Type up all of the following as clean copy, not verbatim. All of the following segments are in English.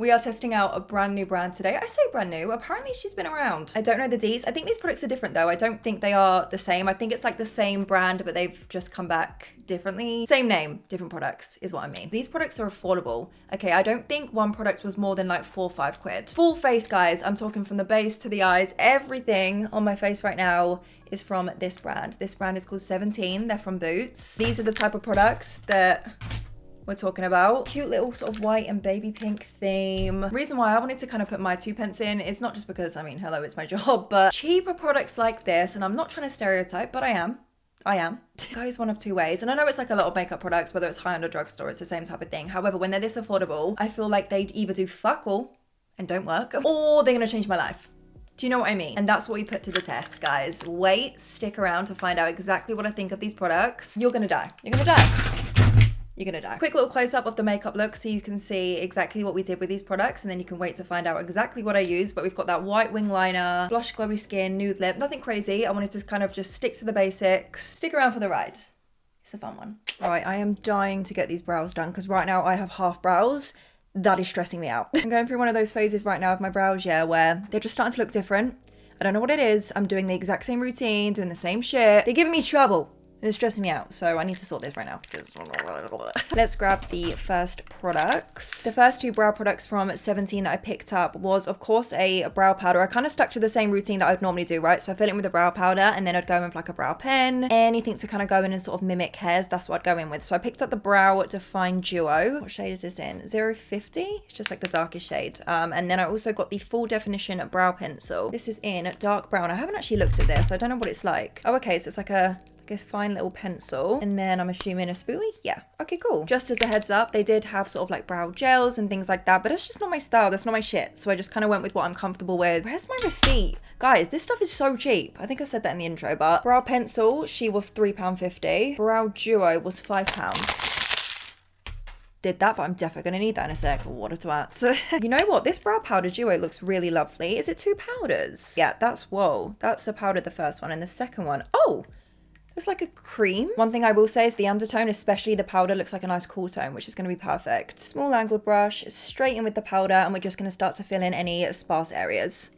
We are testing out a brand new brand today. I say brand new, apparently she's been around. I don't know the D's. I think these products are different though. I don't think they are the same. I think it's like the same brand, but they've just come back differently. Same name, different products is what I mean. These products are affordable. Okay, I don't think one product was more than like 4 or 5 quid. Full face, guys. I'm talking from the base to the eyes. Everything on my face right now is from this brand. This brand is called 17. They're from Boots. These are the type of products that we're talking about. Cute little sort of white and baby pink theme. Reason why I wanted to kind of put my 2 pence in is not just because, I mean, hello, it's my job, but cheaper products like this, and I'm not trying to stereotype, but I am. It goes one of 2 ways. And I know it's like a lot of makeup products, whether it's high-end or drugstore, it's the same type of thing. However, when they're this affordable, I feel like they'd either do fuck all and don't work, or they're gonna change my life. Do you know what I mean? And that's what we put to the test, guys. Wait, stick around to find out exactly what I think of these products. You're gonna die. You're gonna die. You're gonna die. Quick little close up of the makeup look so you can see exactly what we did with these products, and then you can wait to find out exactly what I used. But we've got that white wing liner, blush glowy skin, nude lip, nothing crazy. I wanted to kind of just stick to the basics. Stick around for the ride. It's a fun one. Right, I am dying to get these brows done because right now I have half brows. That is stressing me out. I'm going through one of those phases right now of my brows, yeah, where they're just starting to look different. I don't know what it is. I'm doing the exact same routine, doing the same shit. They're giving me trouble. It's stressing me out, so I need to sort this right now. Let's grab the first products. The first 2 brow products from 17 that I picked up was, of course, a brow powder. I kind of stuck to the same routine that I would normally do, right? So I fill it in with a brow powder, and then I'd go in with like a brow pen. Anything to kind of go in and sort of mimic hairs, that's what I'd go in with. So I picked up the Brow Define Duo. What shade is this in? 050? It's just like the darkest shade. And then I also got the Full Definition Brow Pencil. This is in dark brown. I haven't actually looked at this. I don't know what it's like. Oh, okay, so it's like a fine little pencil, and then I'm assuming a spoolie. Yeah, okay, cool. Just as a heads up, they did have sort of like brow gels and things like that, but it's just not my style. That's not my shit, so I just kind of went with what I'm comfortable with. Where's my receipt? Guys, this stuff is so cheap. I think I said that in the intro, but brow pencil, she was £3.50. Brow duo was £5. Did that, but I'm definitely gonna need that in a sec. What a twat. You know what? This brow powder duo looks really lovely. Is it 2 powders? Yeah, whoa. That's a powder, the first one, and the second one. Oh! It's like a cream. One thing I will say is the undertone, especially the powder, looks like a nice cool tone, which is going to be perfect. Small angled brush, straight in with the powder, and we're just going to start to fill in any sparse areas.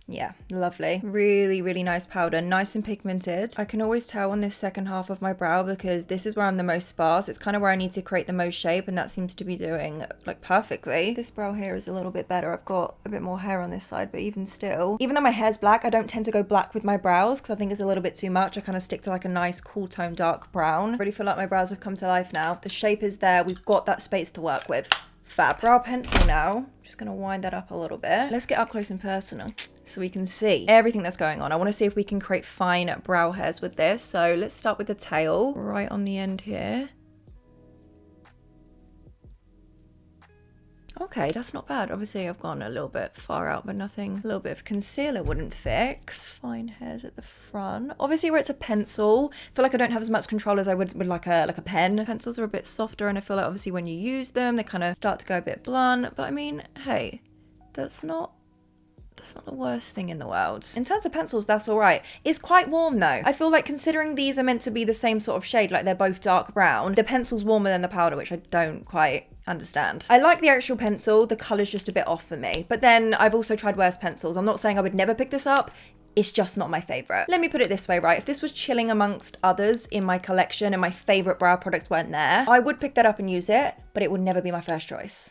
Yeah, lovely. Really, really nice powder. Nice and pigmented. I can always tell on this second half of my brow because this is where I'm the most sparse. It's kind of where I need to create the most shape, and that seems to be doing like perfectly. This brow here is a little bit better. I've got a bit more hair on this side, but even still, even though my hair's black, I don't tend to go black with my brows because I think it's a little bit too much. I kind of stick to like a nice cool tone dark brown. I really feel like my brows have come to life now. The shape is there. We've got that space to work with. Fab. Brow pencil now. Just gonna wind that up a little bit. Let's get up close and personal so we can see everything that's going on. I want to see if we can create fine brow hairs with this. So let's start with the tail right on the end here. Okay, that's not bad. Obviously, I've gone a little bit far out, but nothing. A little bit of concealer wouldn't fix. Fine hairs at the front. Obviously, where it's a pencil, I feel like I don't have as much control as I would with like a pen. Pencils are a bit softer, and I feel like obviously when you use them, they kind of start to go a bit blunt. But I mean, hey, that's not the worst thing in the world. In terms of pencils, that's all right. It's quite warm though. I feel like considering these are meant to be the same sort of shade, like they're both dark brown, the pencil's warmer than the powder, which I don't quite understand. I like the actual pencil. The color's just a bit off for me. But then I've also tried worse pencils. I'm not saying I would never pick this up. It's just not my favorite. Let me put it this way, right? If this was chilling amongst others in my collection and my favorite brow products weren't there, I would pick that up and use it, but it would never be my first choice.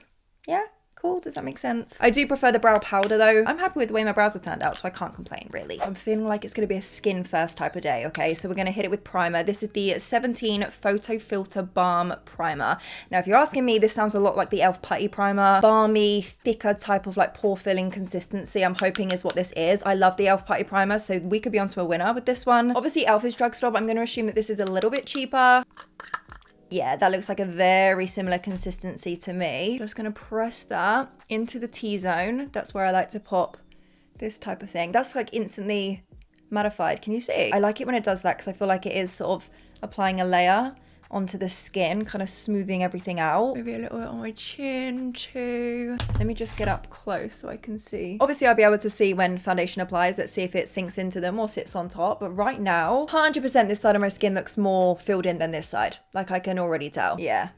Yeah? Cool, does that make sense? I do prefer the brow powder though. I'm happy with the way my brows have turned out, so I can't complain really. I'm feeling like it's gonna be a skin first type of day, okay? So we're gonna hit it with primer. This is the 17 Photo Filter Balm Primer. Now, if you're asking me, this sounds a lot like the e.l.f. Putty Primer. Balmy, thicker type of like pore filling consistency, I'm hoping is what this is. I love the e.l.f. Putty Primer, so we could be onto a winner with this one. Obviously, e.l.f. is drugstore, but I'm gonna assume that this is a little bit cheaper. Yeah, that looks like a very similar consistency to me. Just gonna press that into the T-zone. That's where I like to pop this type of thing. That's like instantly mattified. Can you see? I like it when it does that because I feel like it is sort of applying a layer onto the skin, kind of smoothing everything out. Maybe a little bit on my chin too. Let me just get up close so I can see. Obviously, I'll be able to see when foundation applies. Let's see if it sinks into them or sits on top. But right now, 100% this side of my skin looks more filled in than this side. Like I can already tell. Yeah,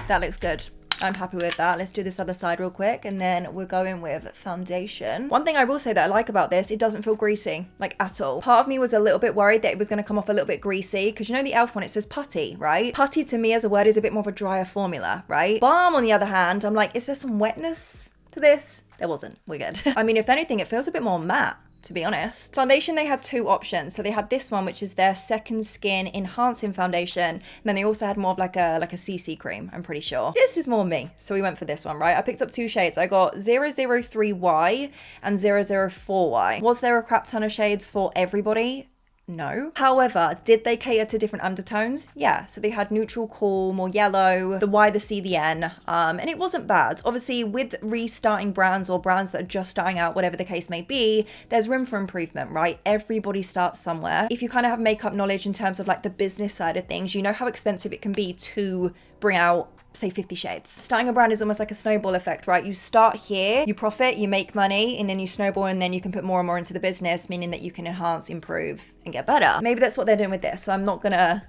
that looks good. I'm happy with that. Let's do this other side real quick, and then we're going with foundation. One thing I will say that I like about this, it doesn't feel greasy, like at all. Part of me was a little bit worried that it was going to come off a little bit greasy, because you know the e.l.f. one, it says putty, right? Putty to me as a word is a bit more of a drier formula, right? Balm, on the other hand, I'm like, is there some wetness to this? There wasn't. We're good. I mean, if anything, it feels a bit more matte, to be honest. Foundation, they had two options. So they had this one, which is their Second Skin Enhancing Foundation. And then they also had more of like a CC cream, I'm pretty sure. This is more me. So we went for this one, right? I picked up two shades. I got 003Y and 004Y. Was there a crap ton of shades for everybody? No. However, did they cater to different undertones? Yeah. So they had neutral, cool, more yellow, the Y, the C, the N, and it wasn't bad. Obviously, with restarting brands or brands that are just starting out, whatever the case may be, there's room for improvement, right? Everybody starts somewhere. If you kind of have makeup knowledge in terms of like the business side of things, you know how expensive it can be to bring out, say, 50 shades. Starting a brand is almost like a snowball effect, right? You start here, you profit, you make money, and then you snowball, and then you can put more and more into the business, meaning that you can enhance, improve, and get better. Maybe that's what they're doing with this. So I'm not gonna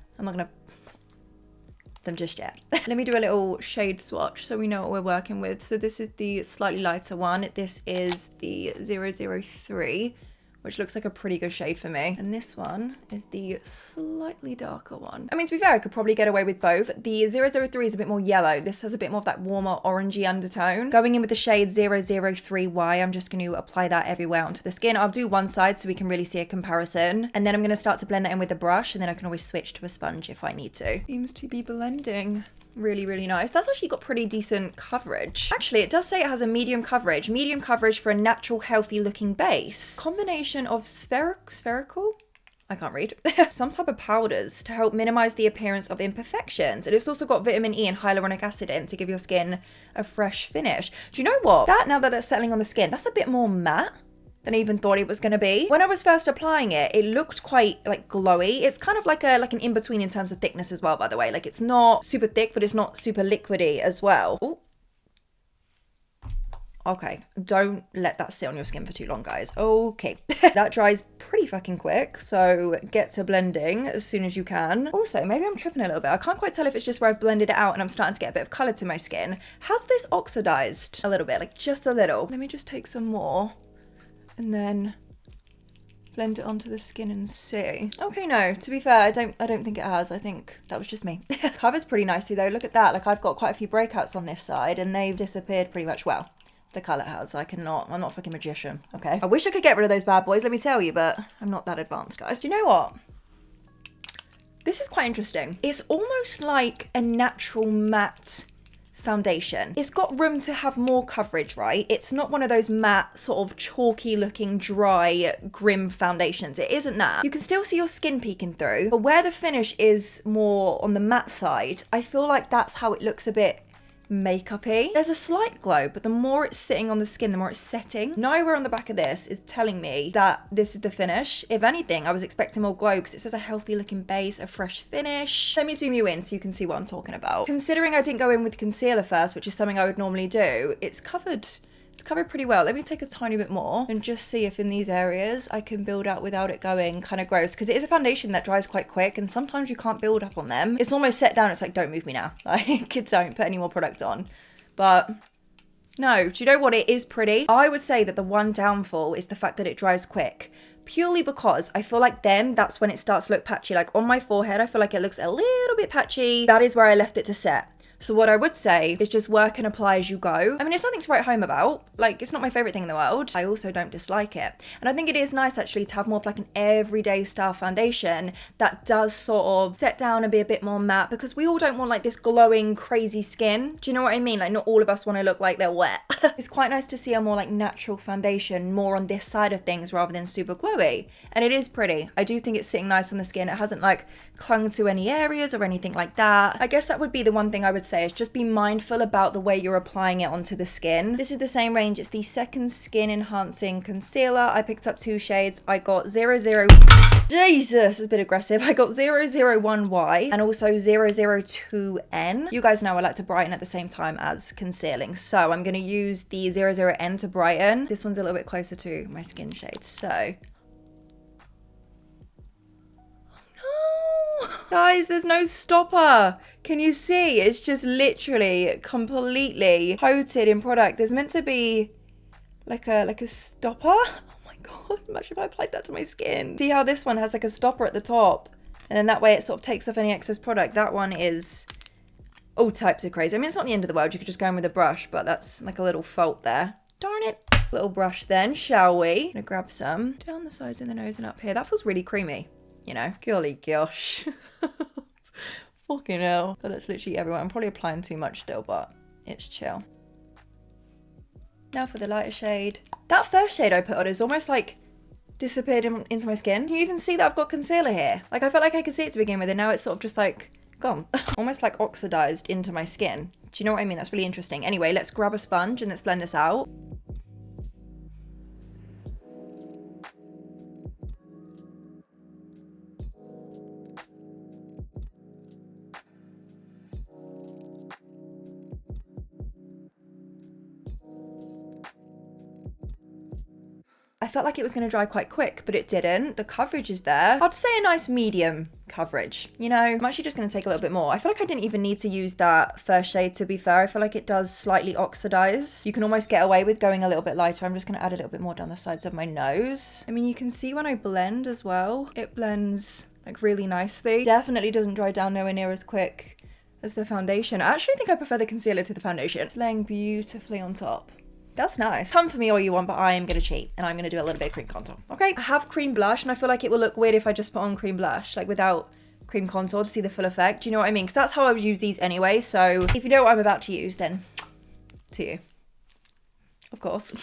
them just yet. Let me do a little shade swatch so we know what we're working with. So this is the slightly lighter one. This is the 003, which looks like a pretty good shade for me. And this one is the slightly darker one. I mean, to be fair, I could probably get away with both. The 003 is a bit more yellow. This has a bit more of that warmer orangey undertone. Going in with the shade 003Y, I'm just going to apply that everywhere onto the skin. I'll do one side so we can really see a comparison. And then I'm going to start to blend that in with a brush, and then I can always switch to a sponge if I need to. Seems to be blending. Really, really nice. That's actually got pretty decent coverage. Actually, it does say it has a medium coverage. Medium coverage for a natural, healthy looking base. Combination of spherical? I can't read. Some type of powders to help minimize the appearance of imperfections. And it's also got vitamin E and hyaluronic acid in to give your skin a fresh finish. Do you know what? That, now that it's settling on the skin, that's a bit more matte than I even thought it was going to be. When I was first applying it, it looked quite like glowy. It's kind of like an in-between in terms of thickness as well, by the way. Like, it's not super thick, but it's not super liquidy as well. Ooh. Okay, don't let that sit on your skin for too long, guys. Okay. That dries pretty fucking quick, so get to blending as soon as you can. Also, maybe I'm tripping a little bit. I can't quite tell if it's just where I've blended it out and I'm starting to get a bit of color to my skin. Has this oxidized a little bit? Like, just a little. Let me just take some more and then blend it onto the skin and see. Okay, no, to be fair, I don't think it has. I think that was just me. Covers pretty nicely though. Look at that. Like, I've got quite a few breakouts on this side and they've disappeared pretty much. Well, the color has. I'm not a fucking magician, okay? I wish I could get rid of those bad boys, let me tell you, but I'm not that advanced, guys. Do you know what? This is quite interesting. It's almost like a natural matte foundation. It's got room to have more coverage, right? It's not one of those matte, sort of chalky looking, dry, grim foundations. It isn't that. You can still see your skin peeking through, but where the finish is more on the matte side, I feel like that's how it looks a bit makeup-y. There's a slight glow, but the more it's sitting on the skin, the more it's setting. Nowhere on the back of this is telling me that this is the finish. If anything, I was expecting more glow because it says a healthy looking base, a fresh finish. Let me zoom you in so you can see what I'm talking about. Considering I didn't go in with concealer first, which is something I would normally do, it's covered pretty well. Let me take a tiny bit more and just see if in these areas I can build out without it going kind of gross, because it is a foundation that dries quite quick and sometimes you can't build up on them. It's almost set down. It's like, don't move me now. Like, don't put any more product on. But no, do you know what? It is pretty. I would say that the one downfall is the fact that it dries quick. Purely because I feel like then that's when it starts to look patchy. Like on my forehead, I feel like it looks a little bit patchy. That is where I left it to set. So what I would say is just work and apply as you go. I mean, it's nothing to write home about. Like, it's not my favorite thing in the world. I also don't dislike it. And I think it is nice actually to have more of like an everyday style foundation that does sort of set down and be a bit more matte, because we all don't want like this glowing, crazy skin. Do you know what I mean? Like, not all of us want to look like they're wet. It's quite nice to see a more like natural foundation, more on this side of things rather than super glowy. And it is pretty. I do think it's sitting nice on the skin. It hasn't like clung to any areas or anything like that. I guess that would be the one thing I would say, is just be mindful about the way you're applying it onto the skin. This is the same range. It's the Second Skin Enhancing Concealer. I picked up two shades. I got Jesus, it's a bit aggressive. I got 001Y and also 002N. You guys know I like to brighten at the same time as concealing, so I'm going to use the 00N to brighten. This one's a little bit closer to my skin shade, so Guys, there's no stopper. Can you see? It's just literally completely coated in product. There's meant to be like a stopper. Oh my God, imagine if I applied that to my skin. See how this one has like a stopper at the top? And then that way it sort of takes off any excess product. That one is all types of crazy. I mean, it's not the end of the world. You could just go in with a brush, but that's like a little fault there. Darn it. Little brush then, shall we? I'm gonna grab some down the sides of the nose and up here. That feels really creamy, you know. Golly gosh. Fucking hell. God, that's literally everywhere. I'm probably applying too much still, but it's chill. Now for the lighter shade. That first shade I put on is almost like disappeared into my skin. Can you even see that I've got concealer here? Like, I felt like I could see it to begin with, and now it's sort of just like gone. Almost like oxidized into my skin. Do you know what I mean? That's really interesting. Anyway, let's grab a sponge and let's blend this out. I felt like it was going to dry quite quick, but it didn't. The coverage is there. I'd say a nice medium coverage, you know. I'm actually just going to take a little bit more. I feel like I didn't even need to use that first shade, to be fair. I feel like it does slightly oxidize. You can almost get away with going a little bit lighter. I'm just going to add a little bit more down the sides of my nose. I mean, you can see when I blend as well, it blends like really nicely. Definitely doesn't dry down nowhere near as quick as the foundation. I actually think I prefer the concealer to the foundation. It's laying beautifully on top. That's nice. Come for me all you want, but I am going to cheat and I'm going to do a little bit of cream contour. Okay, I have cream blush and I feel like it will look weird if I just put on cream blush, like without cream contour to see the full effect. Do you know what I mean? Because that's how I would use these anyway. So if you know what I'm about to use, then to you. Of course.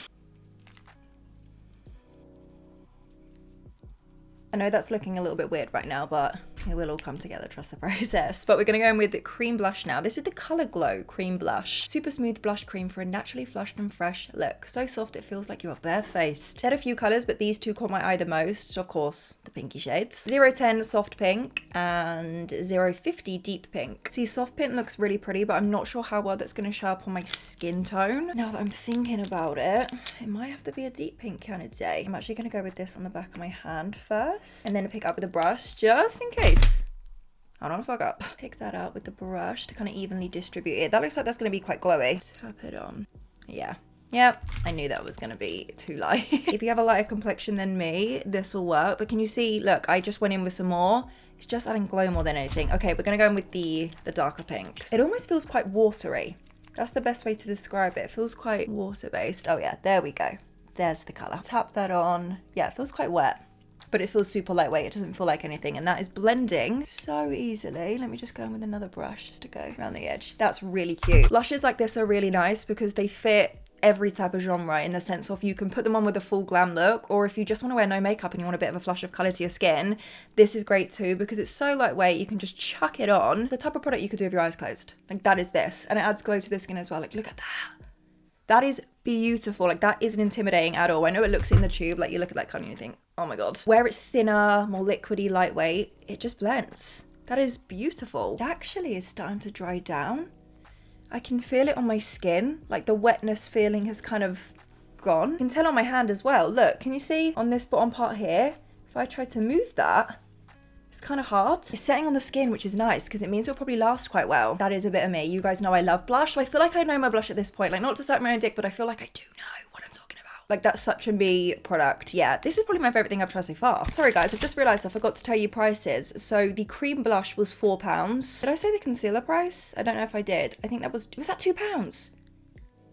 I know that's looking a little bit weird right now, but it will all come together, trust the process. But we're gonna go in with the cream blush now. This is the Colour Glow cream blush. Super smooth blush cream for a naturally flushed and fresh look. So soft it feels like you are barefaced. Had a few colours, but these two caught my eye the most. Of course, the pinky shades. 010 soft pink and 050 deep pink. See, soft pink looks really pretty, but I'm not sure how well that's gonna show up on my skin tone. Now that I'm thinking about it, it might have to be a deep pink kind of day. I'm actually gonna go with this on the back of my hand first, and then pick up with a brush just in case I don't fuck up. Pick that out with the brush to kind of evenly distribute it. That looks like that's going to be quite glowy. Tap it on. Yeah. Yep. I knew that was going to be too light. If you have a lighter complexion than me, this will work. But can you see, look, I just went in with some more. It's just adding glow more than anything. Okay, we're going to go in with the darker pinks. It almost feels quite watery. That's the best way to describe it. It feels quite water-based. Oh yeah, there we go. There's the colour. Tap that on. Yeah, it feels quite wet, but it feels super lightweight. It doesn't feel like anything, and that is blending so easily. Let me just go in with another brush just to go around the edge. That's really cute. Blushes like this are really nice because they fit every type of genre, in the sense of you can put them on with a full glam look, or if you just want to wear no makeup and you want a bit of a flush of colour to your skin, this is great too because it's so lightweight. You can just chuck it on. The type of product you could do with your eyes closed. Like, that is this, and it adds glow to the skin as well. Like, look at that. That is beautiful. Like, that isn't intimidating at all. I know it looks in the tube, like you look at that colour and you think, oh my God. Where it's thinner, more liquidy, lightweight, it just blends. That is beautiful. It actually is starting to dry down. I can feel it on my skin. Like, the wetness feeling has kind of gone. You can tell on my hand as well. Look, can you see on this bottom part here? If I try to move that, it's kind of hard. It's setting on the skin, which is nice because it means it'll probably last quite well. That is a bit of me. You guys know I love blush, so I feel like I know my blush at this point. Like, not to suck my own dick, but I feel like I do know what I'm talking about. Like, that's such a me product. Yeah, this is probably my favorite thing I've tried so far. Sorry guys, I've just realized I forgot to tell you prices. So the cream blush was £4. Did I say the concealer price? I don't know if I did. I think that was that £2?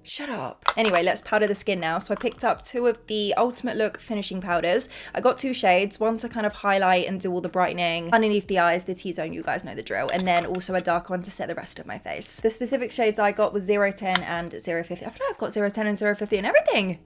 Shut up. Anyway, let's powder the skin now. So I picked up 2 of the Ultimate Look finishing powders. I got 2 shades, one to kind of highlight and do all the brightening underneath the eyes, the T-zone, you guys know the drill, and then also a darker one to set the rest of my face. The specific shades I got was 010 and 050. I feel like I've got 010 and 050 and everything.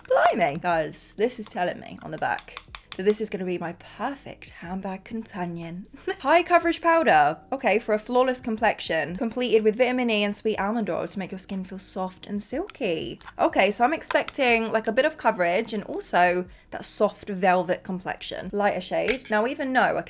Blimey. Guys, this is telling me on the back that this is going to be my perfect handbag companion. High coverage powder. Okay, for a flawless complexion. Completed with vitamin E and sweet almond oil to make your skin feel soft and silky. Okay, so I'm expecting like a bit of coverage and also that soft velvet complexion. Lighter shade. Now, even though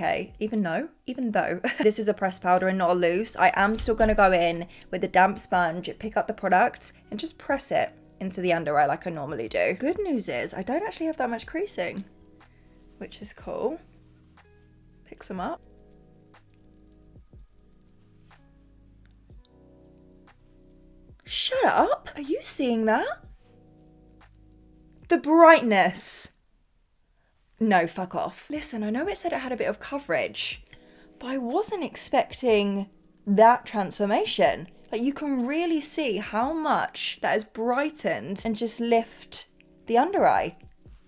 this is a pressed powder and not a loose, I am still going to go in with a damp sponge, pick up the product and just press it into the under eye like I normally do. Good news is I don't actually have that much creasing, which is cool. Pick some up. Shut up. Are you seeing that? The brightness. No, fuck off. Listen, I know it said it had a bit of coverage, but I wasn't expecting that transformation. Like, you can really see how much that has brightened and just lift the under eye.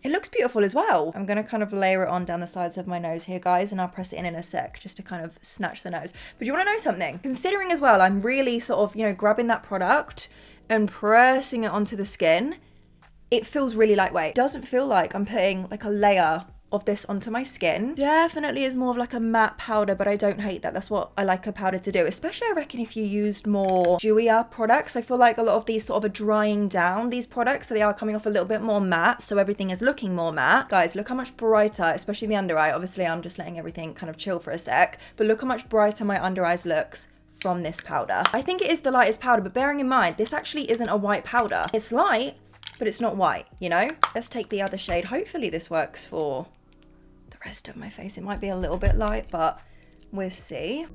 It looks beautiful as well. I'm going to kind of layer it on down the sides of my nose here, guys, and I'll press it in a sec just to kind of snatch the nose. But you want to know something? Considering as well, I'm really sort of, you know, grabbing that product and pressing it onto the skin, it feels really lightweight. It doesn't feel like I'm putting like a layer of this onto my skin. Definitely is more of like a matte powder, but I don't hate that. That's what I like a powder to do, especially I reckon if you used more dewier products. I feel like a lot of these sort of are drying down, these products, so they are coming off a little bit more matte, so everything is looking more matte. Guys, look how much brighter, especially the under eye. Obviously I'm just letting everything kind of chill for a sec, but look how much brighter my under eyes looks from this powder. I think it is the lightest powder, but bearing in mind this actually isn't a white powder. It's light, but it's not white, you know? Let's take the other shade. Hopefully this works for the rest of my face. It might be a little bit light, but we'll see.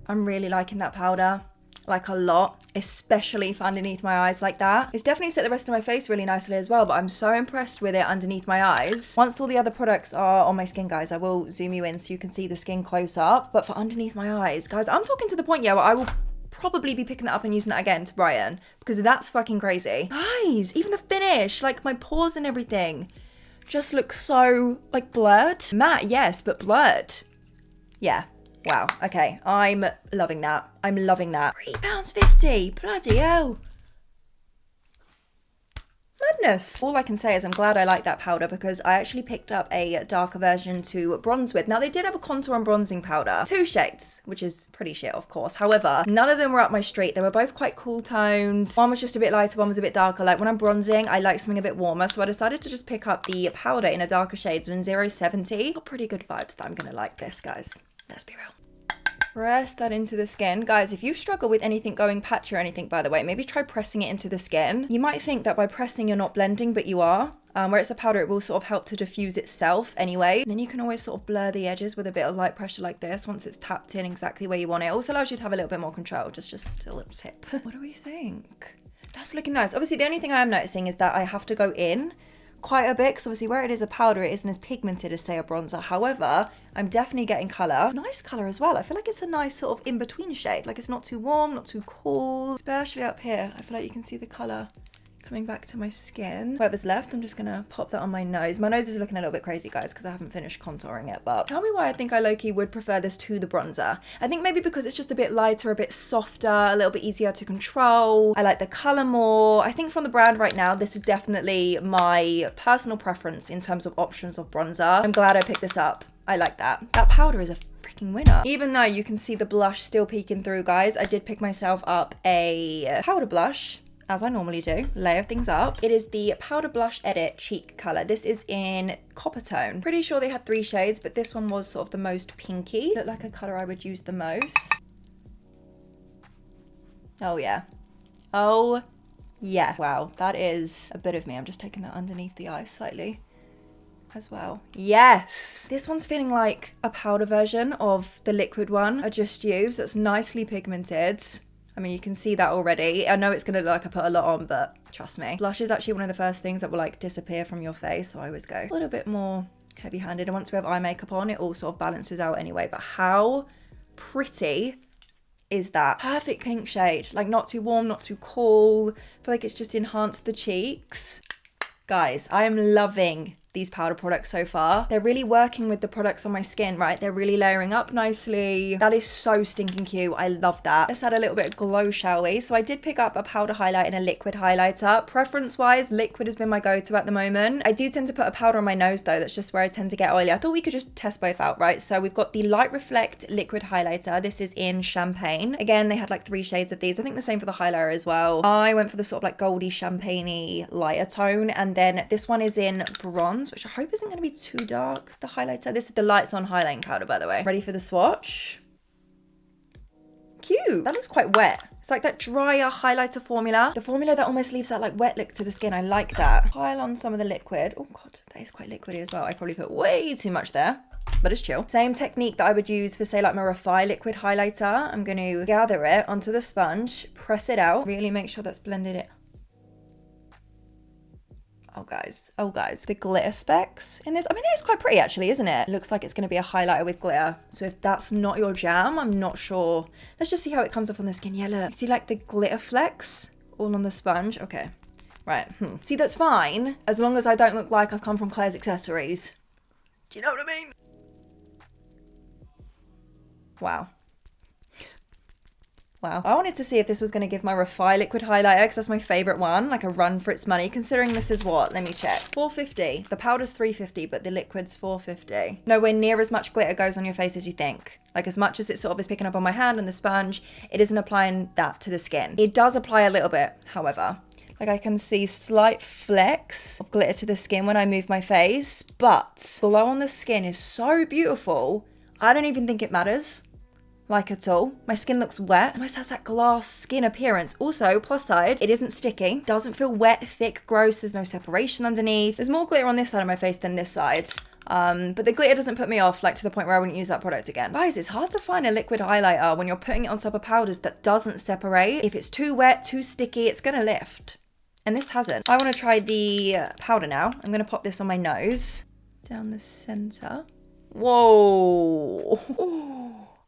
I'm really liking that powder, like a lot, especially for underneath my eyes like that. It's definitely set the rest of my face really nicely as well, but I'm so impressed with it underneath my eyes. Once all the other products are on my skin, guys, I will zoom you in so you can see the skin close up. But for underneath my eyes, guys, I'm talking to the point, yeah, where I will probably be picking that up and using that again to brighten, because that's fucking crazy. Guys, even the finish, like my pores and everything, just looks so like blurred. Matte, yes, but blurred. Yeah. Wow, okay, I'm loving that. I'm loving that. £3.50, bloody hell. Madness. All I can say is I'm glad I like that powder, because I actually picked up a darker version to bronze with. Now, they did have a contour and bronzing powder, 2 shades, which is pretty shit, of course. However, none of them were up my street. They were both quite cool toned. One was just a bit lighter, one was a bit darker. Like, when I'm bronzing, I like something a bit warmer, so I decided to just pick up the powder in a darker shade, so in 070. Got pretty good vibes that I'm gonna like this, guys. Let's be real. Press that into the skin. Guys, if you struggle with anything going patchy or anything, by the way, maybe try pressing it into the skin. You might think that by pressing you're not blending, but you are. Where it's a powder, it will sort of help to diffuse itself anyway. And then you can always sort of blur the edges with a bit of light pressure like this once it's tapped in exactly where you want it. It also allows you to have a little bit more control. Just a little tip. What do we think? That's looking nice. Obviously, the only thing I am noticing is that I have to go in quite a bit, because obviously where it is a powder, it isn't as pigmented as, say, a bronzer. However, I'm definitely getting colour. Nice colour as well. I feel like it's a nice sort of in-between shade. Like, it's not too warm, not too cool. Especially up here, I feel like you can see the colour coming back to my skin. Whatever's left, I'm just gonna pop that on my nose. My nose is looking a little bit crazy, guys, because I haven't finished contouring it, but tell me why I think I low-key would prefer this to the bronzer. I think maybe because it's just a bit lighter, a bit softer, a little bit easier to control. I like the colour more. I think from the brand right now, this is definitely my personal preference in terms of options of bronzer. I'm glad I picked this up. I like that. That powder is a freaking winner. Even though you can see the blush still peeking through, guys, I did pick myself up a powder blush, as I normally do, layer things up. It is the Powder Blush Edit Cheek Colour. This is in Copper Tone. Pretty sure they had 3 shades, but this one was sort of the most pinky. Looked like a colour I would use the most. Oh yeah. Oh yeah. Wow, that is a bit of me. I'm just taking that underneath the eye slightly as well. Yes! This one's feeling like a powder version of the liquid one I just used. That's nicely pigmented. I mean, you can see that already. I know it's gonna look like I put a lot on, but trust me. Blush is actually one of the first things that will like disappear from your face, so I always go a little bit more heavy-handed. And once we have eye makeup on, it all sort of balances out anyway. But how pretty is that? Perfect pink shade. Like, not too warm, not too cool. I feel like it's just enhanced the cheeks. Guys, I am loving these powder products so far. They're really working with the products on my skin, right? They're really layering up nicely. That is so stinking cute. I love that. Let's add a little bit of glow, shall we? So I did pick up a powder highlight and a liquid highlighter. Preference-wise, liquid has been my go-to at the moment. I do tend to put a powder on my nose though. That's just where I tend to get oily. I thought we could just test both out, right? So we've got the Light Reflect liquid highlighter. This is in Champagne. Again, they had like 3 shades of these. I think the same for the highlighter as well. I went for the sort of like goldy champagne-y lighter tone. And then this one is in Bronze, which I hope isn't going to be too dark, the highlighter. This is the Lights On highlighting powder, by the way. Ready for the swatch? Cute. That looks quite wet. It's like that drier highlighter formula. The formula that almost leaves that like wet look to the skin. I like that. Pile on some of the liquid. Oh God, that is quite liquidy as well. I probably put way too much there. but it's chill. Same technique that I would use for, say, like my Refy liquid highlighter. I'm going to gather it onto the sponge, press it out, really make sure that's blended in. Oh guys, the glitter specks in this, I mean, it's quite pretty actually, isn't it? It looks like it's going to be a highlighter with glitter. So if that's not your jam, I'm not sure. Let's just see how it comes up on the skin. Yeah, look, see like the glitter flecks all on the sponge. Okay, right. See, that's fine as long as I don't look like I've come from Claire's Accessories. Do you know what I mean? Wow. Wow. I wanted to see if this was going to give my Refy liquid highlighter, because that's my favourite one, like a run for its money, considering this is what? Let me check. $4.50. The powder's $3.50, but the liquid's $4.50. Nowhere near as much glitter goes on your face as you think. Like, as much as it sort of is picking up on my hand and the sponge, it isn't applying that to the skin. It does apply a little bit, however. Like, I can see slight flecks of glitter to the skin when I move my face, but below on the skin is so beautiful, I don't even think it matters. Like at all. My skin looks wet. Almost has that glass skin appearance. Also, plus side, it isn't sticky. Doesn't feel wet, thick, gross. There's no separation underneath. There's more glitter on this side of my face than this side. But the glitter doesn't put me off, like to the point where I wouldn't use that product again. Guys, it's hard to find a liquid highlighter when you're putting it on top of powders that doesn't separate. If it's too wet, too sticky, it's gonna lift. And this hasn't. I wanna try the powder now. I'm gonna pop this on my nose. Down the center. Whoa.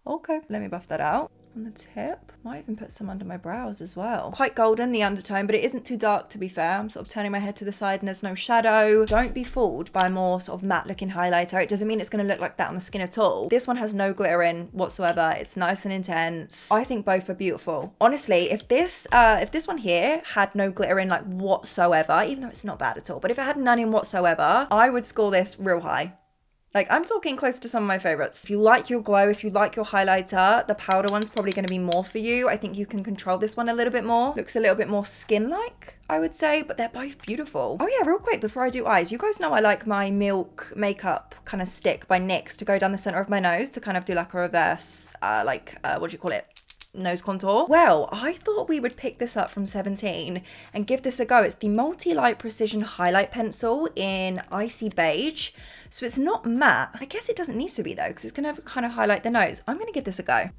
Okay, let me buff that out on the tip. Might even put some under my brows as well. Quite golden, the undertone, but it isn't too dark, to be fair. I'm sort of turning my head to the side and there's no shadow. Don't be fooled by a more sort of matte looking highlighter. It doesn't mean it's going to look like that on the skin at all. This one has no glitter in whatsoever. It's nice and intense. I think both are beautiful. Honestly, if this one here had no glitter in like whatsoever, even though it's not bad at all, but if it had none in whatsoever, I would score this real high. Like, I'm talking close to some of my favorites. If you like your glow, if you like your highlighter, the powder one's probably going to be more for you. I think you can control this one a little bit more. Looks a little bit more skin-like, I would say, but they're both beautiful. Oh yeah, real quick, before I do eyes, you guys know I like my Milk makeup kind of stick by NYX to go down the center of my nose to kind of do like a reverse, what do you call it? Nose contour. Well, I thought we would pick this up from 17 and give this a go. It's the Multi-Light Precision Highlight Pencil in Icy Beige. So it's not matte. I guess it doesn't need to be though, because it's going to kind of highlight the nose. I'm going to give this a go.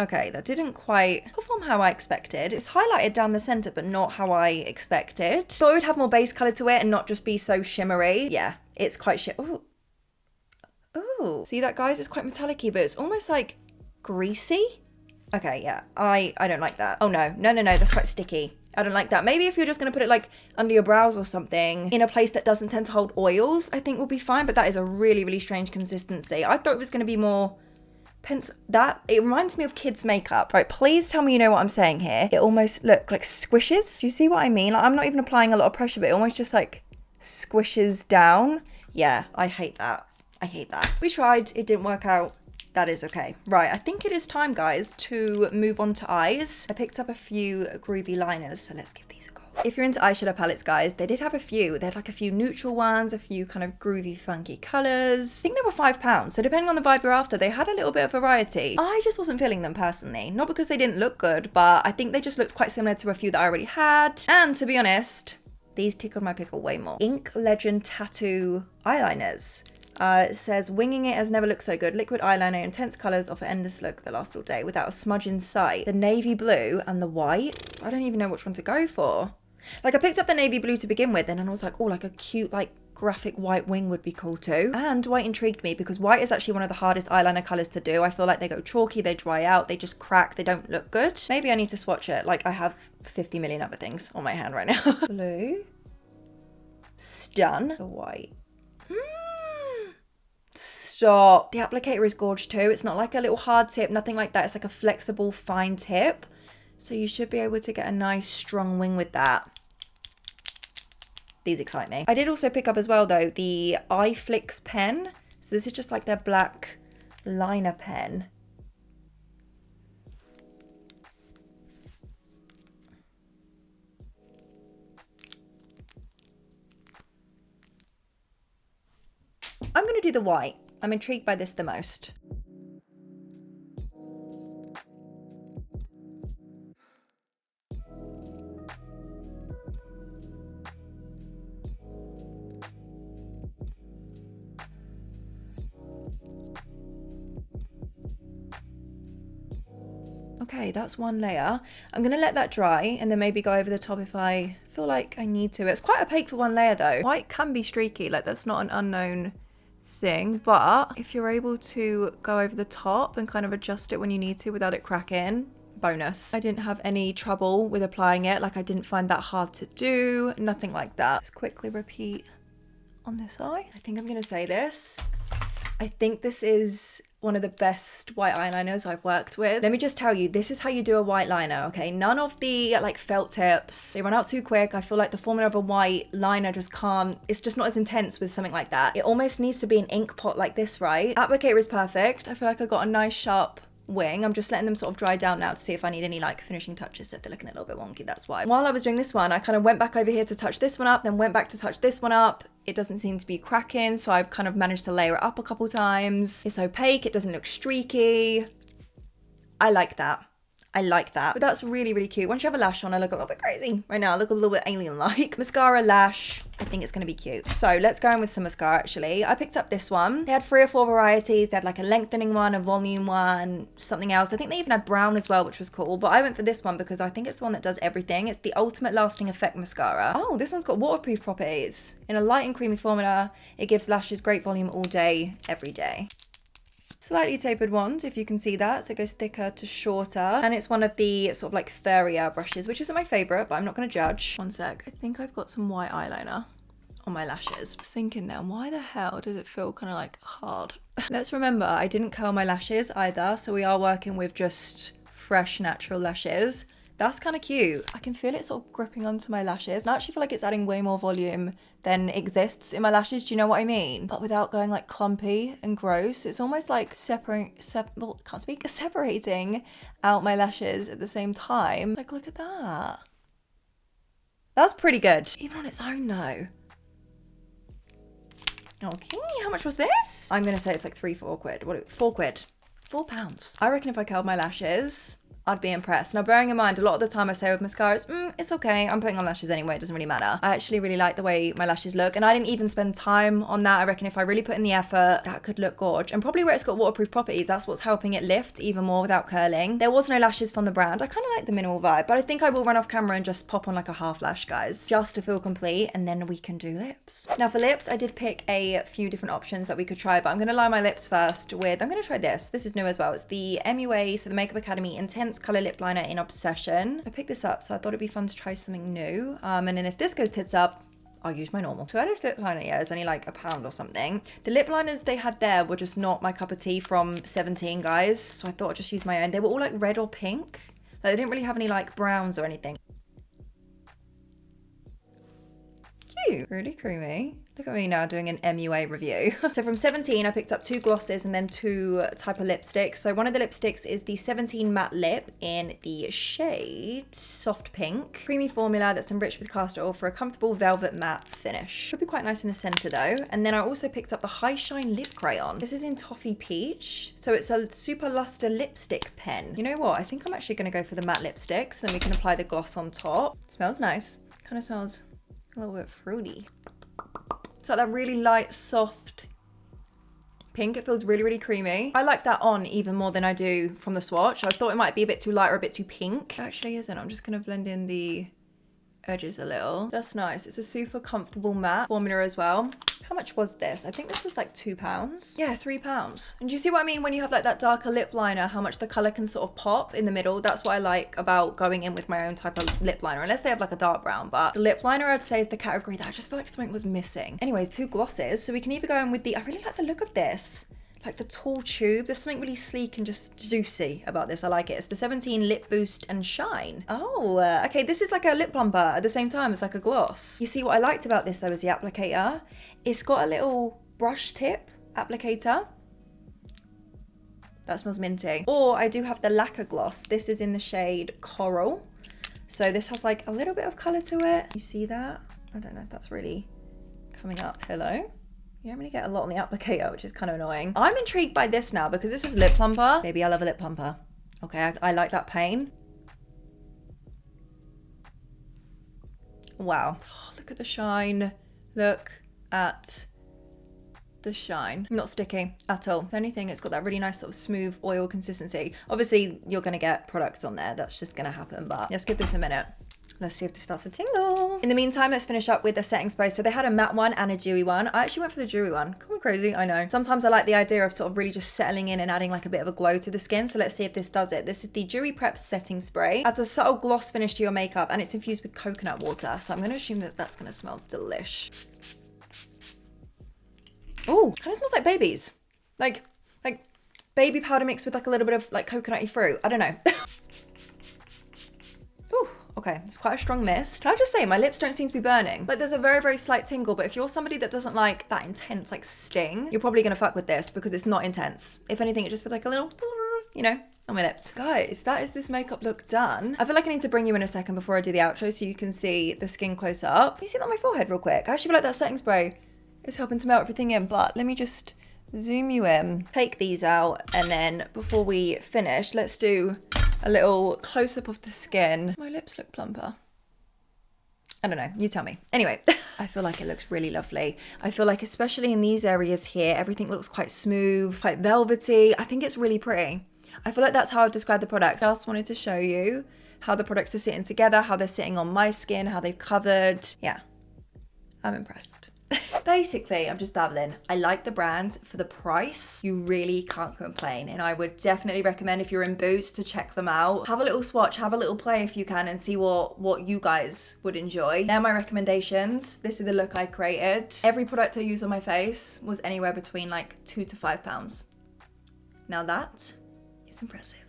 Okay, that didn't quite perform how I expected. It's highlighted down the center, but not how I expected. Thought it would have more base color to it and not just be so shimmery. Yeah, it's quite Ooh. Ooh, see that, guys? It's quite metallic-y, but it's almost like greasy. Okay, yeah, I don't like that. Oh no, that's quite sticky. I don't like that. Maybe if you're just gonna put it like under your brows or something in a place that doesn't tend to hold oils, I think will be fine, but that is a really, really strange consistency. I thought it was gonna be more it reminds me of kids' makeup. Right, please tell me you know what I'm saying here. It almost look like squishes. Do you see what I mean? Like, I'm not even applying a lot of pressure, but it almost just like squishes down. Yeah, I hate that. I hate that. We tried, it didn't work out. That is okay. Right, I think it is time, guys, to move on to eyes. I picked up a few groovy liners, so let's give these a go. If you're into eyeshadow palettes, guys, they did have a few. They had like a few neutral ones, a few kind of groovy, funky colours. I think they were £5, so depending on the vibe you're after, they had a little bit of variety. I just wasn't feeling them personally. Not because they didn't look good, but I think they just looked quite similar to a few that I already had. And to be honest, these tickled my pickle way more. Ink Legend Tattoo eyeliners. It says, winging it has never looked so good. Liquid eyeliner, intense colours offer endless look that last all day without a smudge in sight. The navy blue and the white. I don't even know which one to go for. Like, I picked up the navy blue to begin with and I was like, oh, like a cute, like, graphic white wing would be cool too. And white intrigued me because white is actually one of the hardest eyeliner colours to do. I feel like they go chalky, they dry out, they just crack, they don't look good. Maybe I need to swatch it. Like, I have 50 million other things on my hand right now. Blue. Stun. The white. Stop. The applicator is gorgeous too. It's not like a little hard tip, nothing like that. It's like a flexible, fine tip. So you should be able to get a nice, strong wing with that. These excite me. I did also pick up as well, though, the iFlix pen. So this is just like their black liner pen. I'm going to do the white. I'm intrigued by this the most. Okay, that's one layer. I'm gonna let that dry and then maybe go over the top if I feel like I need to. It's quite opaque for one layer though. White can be streaky, like that's not an unknown thing, but if you're able to go over the top and kind of adjust it when you need to without it cracking, bonus. I didn't have any trouble with applying it, like I didn't find that hard to do, nothing like that. Just quickly repeat on this eye. I think I'm gonna say this. I think this is one of the best white eyeliners I've worked with. Let me just tell you, this is how you do a white liner, okay? None of the like felt tips, they run out too quick. I feel like the formula of a white liner just can't, it's just not as intense with something like that. It almost needs to be an ink pot like this, right? Applicator is perfect. I feel like I got a nice sharp wing. I'm just letting them sort of dry down now to see if I need any like finishing touches. If they're looking a little bit wonky, that's why. While I was doing this one, I kind of went back over here to touch this one up, then went back to touch this one up. It doesn't seem to be cracking, so I've kind of managed to layer it up a couple times. It's opaque, it doesn't look streaky. I like that. I like that. But that's really, really cute. Once you have a lash on, I look a little bit crazy. Right now, I look a little bit alien-like. Mascara, lash, I think it's gonna be cute. So let's go in with some mascara, actually. I picked up this one. They had 3 or 4 varieties. They had like a lengthening one, a volume one, something else. I think they even had brown as well, which was cool. But I went for this one because I think it's the one that does everything. It's the Ultimate Lasting Effect Mascara. Oh, this one's got waterproof properties. In a light and creamy formula, it gives lashes great volume all day, every day. Slightly tapered wand, if you can see that, so it goes thicker to shorter, and it's one of the sort of like furrier brushes, which isn't my favorite, but I'm not going to judge. One sec, I think I've got some white eyeliner on my lashes. I was thinking now, why the hell does it feel kind of like hard? Let's remember, I didn't curl my lashes either, so we are working with just fresh natural lashes. That's kind of cute. I can feel it sort of gripping onto my lashes. And I actually feel like it's adding way more volume than exists in my lashes. Do you know what I mean? But without going like clumpy and gross. It's almost like separating out my lashes at the same time. Like, look at that. That's pretty good. Even on its own though. Okay, how much was this? I'm gonna say it's like 4 quid. What? 4 quid. £4. I reckon if I curled my lashes, I'd be impressed. Now, bearing in mind, a lot of the time I say with mascaras, it's okay, I'm putting on lashes anyway, it doesn't really matter. I actually really like the way my lashes look, and I didn't even spend time on that. I reckon if I really put in the effort, that could look gorge. And probably where it's got waterproof properties, that's what's helping it lift even more without curling. There was no lashes from the brand. I kind of like the minimal vibe, but I think I will run off camera and just pop on like a half lash, guys, just to feel complete, and then we can do lips. Now for lips, I did pick a few different options that we could try, but I'm gonna line my lips first with, I'm gonna try this. This is new as well. It's the MUA, so the Makeup Academy Intense Color Lip Liner in Obsession. I picked this up, so I thought it'd be fun to try something new. And then if this goes tits up, I'll use my normal. So this lip liner, yeah, is only like £1 or something. The lip liners they had there were just not my cup of tea from 17, guys. So I thought I'd just use my own. They were all like red or pink. Like, they didn't really have any like browns or anything. Cute. Really creamy. Look at me now doing an MUA review. So from 17, I picked up 2 glosses and then 2 type of lipsticks. So one of the lipsticks is the 17 Matte Lip in the shade Soft Pink. Creamy formula that's enriched with castor oil for a comfortable velvet matte finish. Should be quite nice in the center though. And then I also picked up the High Shine Lip Crayon. This is in Toffee Peach. So it's a super luster lipstick pen. You know what? I think I'm actually gonna go for the matte lipsticks. Then we can apply the gloss on top. Smells nice. Kind of smells a little bit fruity. It's like that really light, soft pink. It feels really, really creamy. I like that on even more than I do from the swatch. I thought it might be a bit too light or a bit too pink. It actually isn't. I'm just going to blend in the edges a little. That's nice. It's a super comfortable matte formula as well. How much was this? I think this was like £2. Yeah, £3. And do you see what I mean when you have like that darker lip liner, how much the color can sort of pop in the middle? That's what I like about going in with my own type of lip liner, unless they have like a dark brown. But the lip liner, I'd say, is the category that I just feel like something was missing. Anyways, 2 glosses. So we can either go in with the, I really like the look of this. Like the tall tube. There's something really sleek and just juicy about this. I like it. It's the 17 Lip Boost and Shine. Oh, okay. This is like a lip plumper at the same time as like a gloss. You see, what I liked about this though is the applicator. It's got a little brush tip applicator. That smells minty. Or I do have the lacquer gloss. This is in the shade Coral. So this has like a little bit of color to it. You see that? I don't know if that's really coming up. Hello? You don't really get a lot on the applicator, which is kind of annoying. I'm intrigued by this now because this is a lip plumper. Maybe I love a lip plumper. Okay, I like that pain. Wow. Oh, look at the shine. Look at the shine. Not sticky at all. If anything, it's got that really nice sort of smooth oil consistency. Obviously, you're going to get products on there. That's just going to happen, but let's give this a minute. Let's see if this starts to tingle. In the meantime, let's finish up with a setting spray. So they had a matte one and a dewy one. I actually went for the dewy one. Come on, crazy, I know. Sometimes I like the idea of sort of really just settling in and adding like a bit of a glow to the skin. So let's see if this does it. This is the Dewy Prep Setting Spray. Adds a subtle gloss finish to your makeup and it's infused with coconut water. So I'm going to assume that that's going to smell delish. Oh, kind of smells like babies. Like baby powder mixed with like a little bit of like coconutty fruit. I don't know. Okay, it's quite a strong mist. Can I just say, my lips don't seem to be burning. Like there's a very, very slight tingle, but if you're somebody that doesn't like that intense like sting, you're probably gonna fuck with this because it's not intense. If anything, it just feels like a little, you know, on my lips. Guys, that is this makeup look done. I feel like I need to bring you in a second before I do the outro so you can see the skin close up. Can you see that on my forehead real quick? I actually feel like that setting spray is helping to melt everything in, but let me just zoom you in. Take these out, and then before we finish, let's do a little close-up of the skin. My lips look plumper. I don't know, you tell me. Anyway, I feel like it looks really lovely. I feel like especially in these areas here, everything looks quite smooth, quite velvety. I think it's really pretty. I feel like that's how I've described the products. I just wanted to show you how the products are sitting together, how they're sitting on my skin, how they've covered. Yeah, I'm impressed. Basically, I'm just babbling. I like the brand. For the price, you really can't complain, and I would definitely recommend if you're in Boots to check them out. Have a little swatch, have a little play if you can, and see what you guys would enjoy. They're my recommendations. This is the look I created. Every product I use on my face was anywhere between like £2 to £5. Now that is impressive.